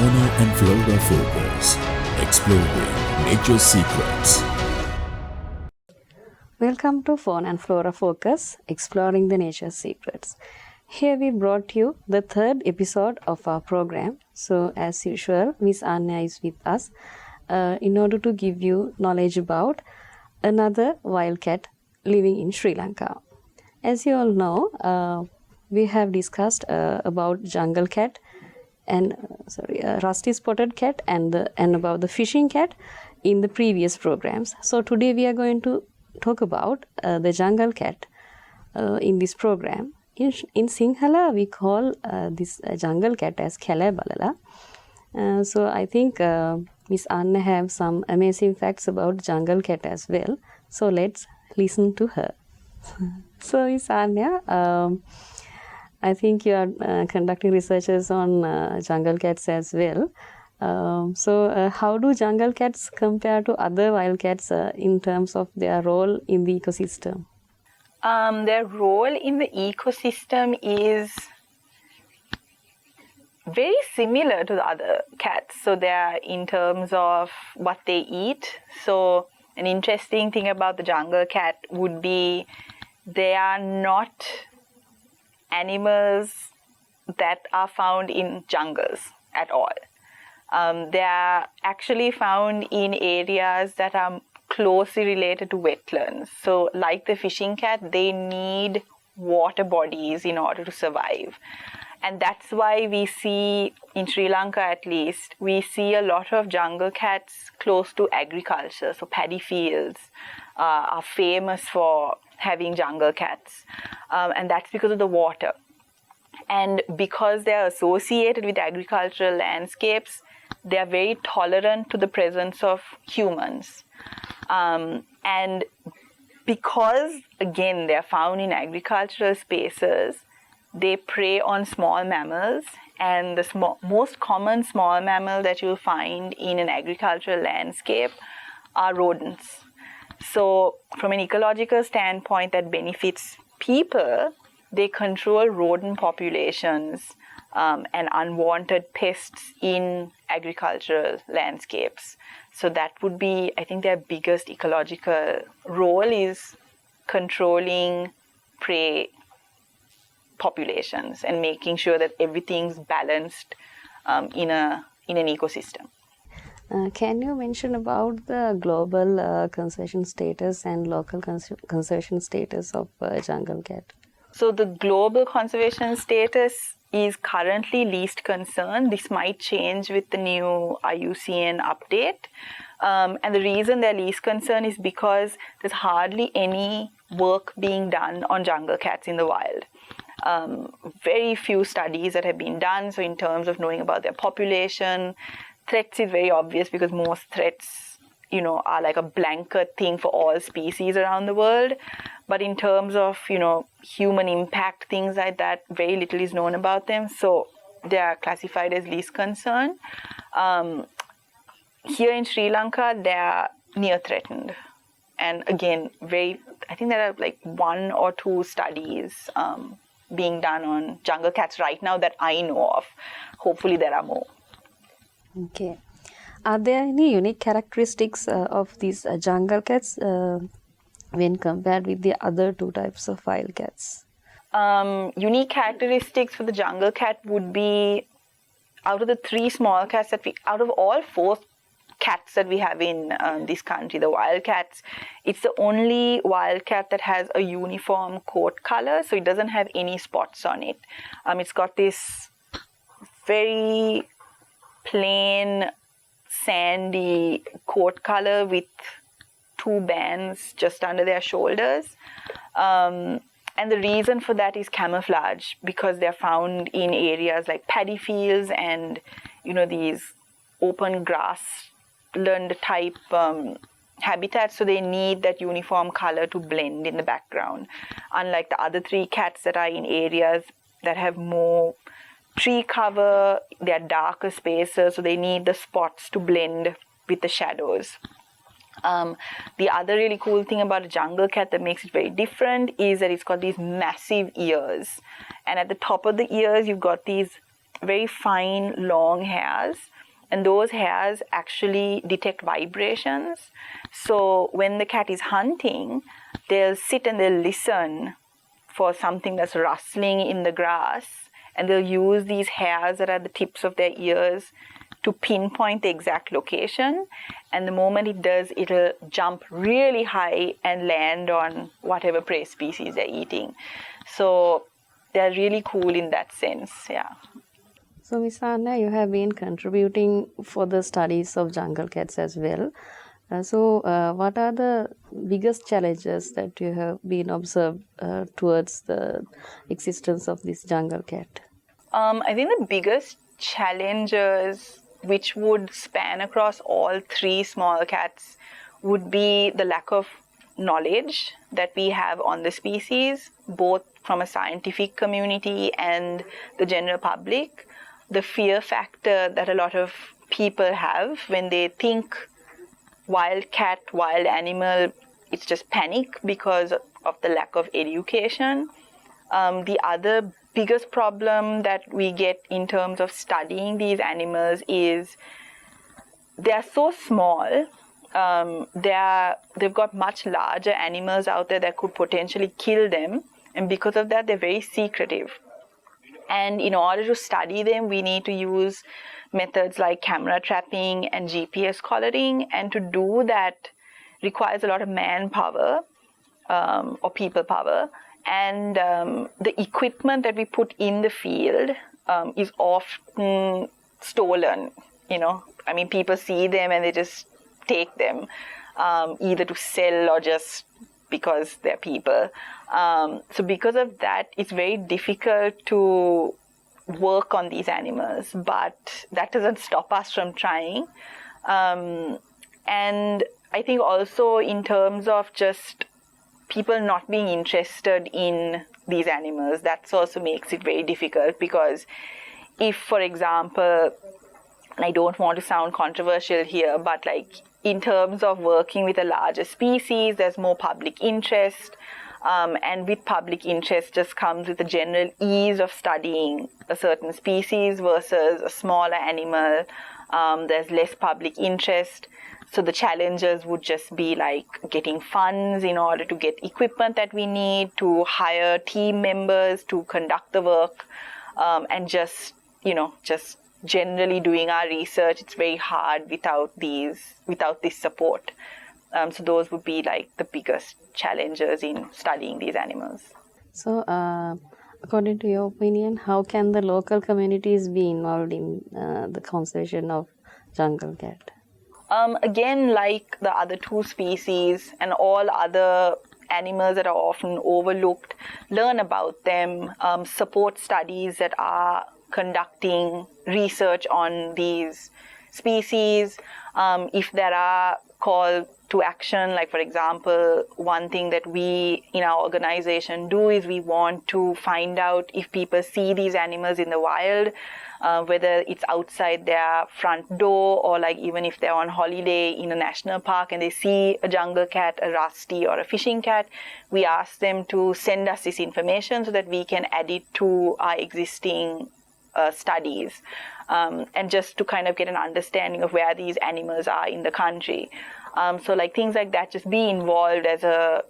Fauna and Flora Focus, exploring nature's secrets. Welcome to Fauna and Flora Focus, exploring the nature's secrets. Here we brought you the third episode of our program. So as usual, Miss Anya is with us in order to give you knowledge about another wildcat living in Sri Lanka. As you all know, we have discussed about jungle cat and rusty spotted cat and about the fishing cat in the previous programs. So today we are going to talk about the jungle cat in this program. In Sinhala, we call this jungle cat as Kala Balala. So I think Miss Anna have some amazing facts about jungle cat as well. So let's listen to her. So Miss Anya, I think you are conducting researches on jungle cats as well. So how do jungle cats compare to other wildcats in terms of their role in the ecosystem? Their role in the ecosystem is very similar to the other cats. So they are in terms of what they eat. So an interesting thing about the jungle cat would be they are not animals that are found in jungles at all. They are actually found in areas that are closely related to wetlands. So like the fishing cat, they need water bodies in order to survive. And that's why we see, in Sri Lanka at least, we see a lot of jungle cats close to agriculture. So paddy fields are famous for having jungle cats. And that's because of the water. And because they are associated with agricultural landscapes, they are very tolerant to the presence of humans. And because, again, they are found in agricultural spaces, they prey on small mammals. And the most common small mammal that you'll find in an agricultural landscape are rodents. So from an ecological standpoint that benefits people, they control rodent populations and unwanted pests in agricultural landscapes. So that would be, I think, their biggest ecological role is controlling prey populations and making sure that everything's balanced in an ecosystem. Can you mention about the global conservation status and local conservation status of jungle cat? So the global conservation status is currently least concern. This might change with the new IUCN update. And the reason they're least concern is because there's hardly any work being done on jungle cats in the wild. Very few studies that have been done. So in terms of knowing about their population, threats is very obvious because most threats, are like a blanket thing for all species around the world. But in terms of, human impact, things like that, very little is known about them. So they are classified as least concern. Here in Sri Lanka, they are near threatened. And again, I think there are like 1 or 2 studies being done on jungle cats right now that I know of. Hopefully there are more. Okay. Are there any unique characteristics of these jungle cats when compared with the other 2 types of wild cats? Unique characteristics for the jungle cat would be out of the 3 small cats out of all 4 cats that we have in this country, the wildcats, it's the only wildcat that has a uniform coat color, so it doesn't have any spots on it. It's got this very plain sandy coat color with 2 bands just under their shoulders. And the reason for that is camouflage, because they're found in areas like paddy fields and, these open grassland type habitats. So they need that uniform color to blend in the background. Unlike the other 3 cats that are in areas that have more tree cover, they are darker spaces, so they need the spots to blend with the shadows. The other really cool thing about a jungle cat that makes it very different is that it's got these massive ears. And at the top of the ears, you've got these very fine, long hairs, and those hairs actually detect vibrations. So when the cat is hunting, they'll sit and they'll listen for something that's rustling in the grass, and they'll use these hairs that are at the tips of their ears to pinpoint the exact location. And the moment it does, it'll jump really high and land on whatever prey species they're eating. So they're really cool in that sense, yeah. So, Ms. Anna, you have been contributing for the studies of jungle cats as well. What are the biggest challenges that you have been observed towards the existence of this jungle cat? I think the biggest challenges, which would span across all three small cats, would be the lack of knowledge that we have on the species, both from a scientific community and the general public. The fear factor that a lot of people have when they think wild cat, wild animal, it's just panic because of the lack of education. The other biggest problem that we get in terms of studying these animals is they are so small. They've got much larger animals out there that could potentially kill them, and because of that, they're very secretive. And in order to study them, we need to use methods like camera trapping and GPS collaring. And to do that requires a lot of manpower or people power. And the equipment that we put in the field is often stolen. I mean, people see them and they just take them, either to sell or just because they're people. So because of that, it's very difficult to work on these animals, but that doesn't stop us from trying. And I think also in terms of just people not being interested in these animals, that also makes it very difficult, because if, for example, and I don't want to sound controversial here, but like in terms of working with a larger species, there's more public interest. And with public interest just comes with a general ease of studying a certain species versus a smaller animal. There's less public interest. So the challenges would just be like getting funds in order to get equipment that we need, to hire team members to conduct the work, and just generally doing our research. It's very hard without this support. So those would be like the biggest challenges in studying these animals. So, according to your opinion, how can the local communities be involved in the conservation of jungle cat? Again, like the other two species and all other animals that are often overlooked, learn about them, support studies that are conducting research on these species. If there are call to action, like for example, one thing that we in our organization do is we want to find out if people see these animals in the wild, whether it's outside their front door or like even if they're on holiday in a national park and they see a jungle cat, a rusty or a fishing cat, we ask them to send us this information so that we can add it to our existing studies, and just to kind of get an understanding of where these animals are in the country. So like things like that, just be involved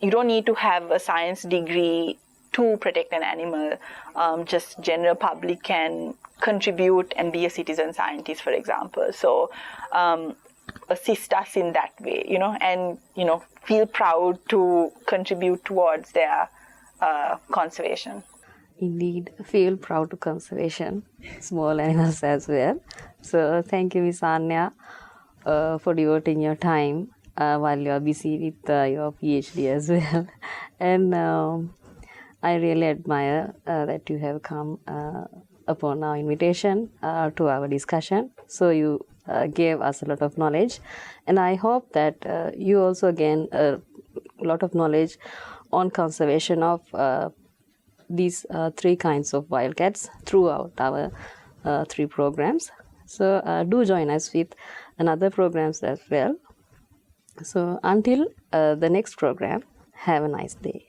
you don't need to have a science degree to protect an animal. Just general public can contribute and be a citizen scientist, for example. So assist us in that way, and, feel proud to contribute towards their conservation. Indeed, feel proud to conservation, small animals as well. So thank you, Ms. Anya, for devoting your time while you are busy with your PhD as well. And I really admire that you have come upon our invitation to our discussion. So you gave us a lot of knowledge, and I hope that you also gain a lot of knowledge on conservation of these three kinds of wildcats throughout our three programs. So do join us with another programs as well. So until the next program, have a nice day.